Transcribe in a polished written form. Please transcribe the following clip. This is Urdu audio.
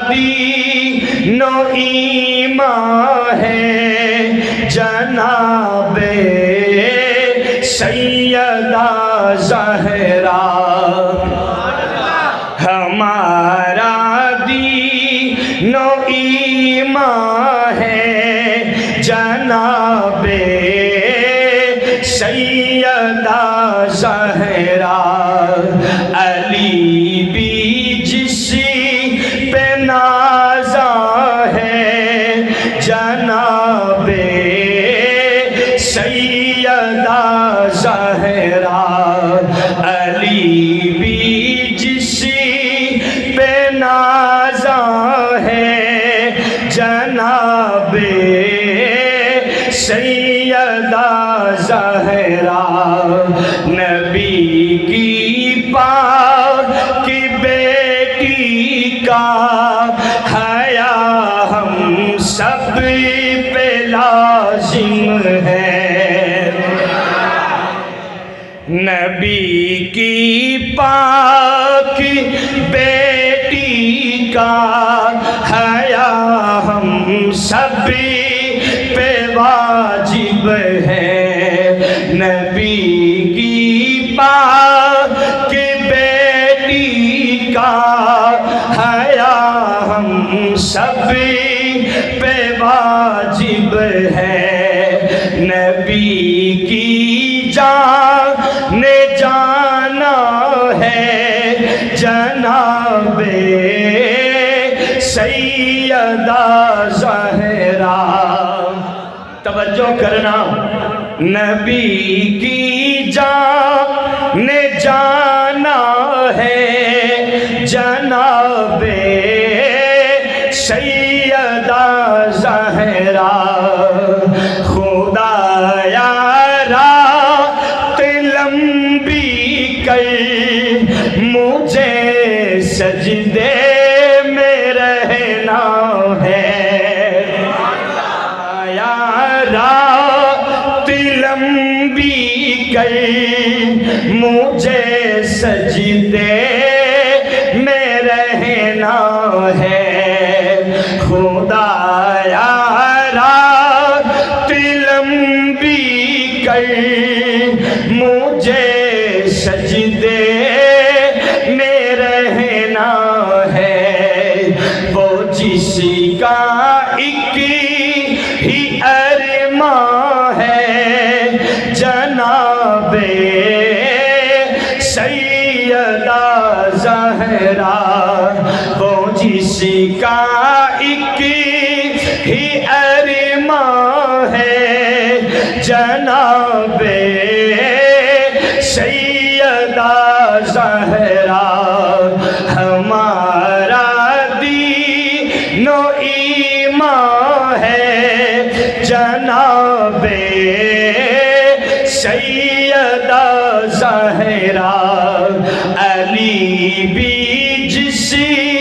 دین و ایمان ہے جناب سیدہ زہرا، ہمارا دین و ایمان ہے جناب سیدہ زہرا، علی بھی جسی پہ نازا ہے جناب سیدہ زہرا، علی بھی جسی پہ نازا ہے جناب سیدہ زہرا، نبی کی پاک بیٹی کا حیا ہم سب پہ لازم ہے، نبی کی پاک بیٹی کا حیا ہم سب پہ واجب ہے، نبی کی پاک بیٹی کا حیا ہم سب پہ واجب ہے، نبی کی جان جانا ہے جناب سیدہ زہرا، توجہ کرنا، نبی کی جان جانا ہے جناب سیدہ زہرا، خدایا رات لمبی کر مجھے سجدے میں رہنا ہے، یا رات لمبی کر مجھے سجدے میں رہنا ہے، خدایا رات لمبی کر مجھے سجدے میں رہنا ہے، وہ جس کا ایک ہی ارمان ہے جناب سیدہ زہرا، وہ جس کا ایک ہی ارمان ہے جناب سیدہ زہرا، ہمارا دین و ایمان ہے جناب سیدہ زہرا، علی بھی جسی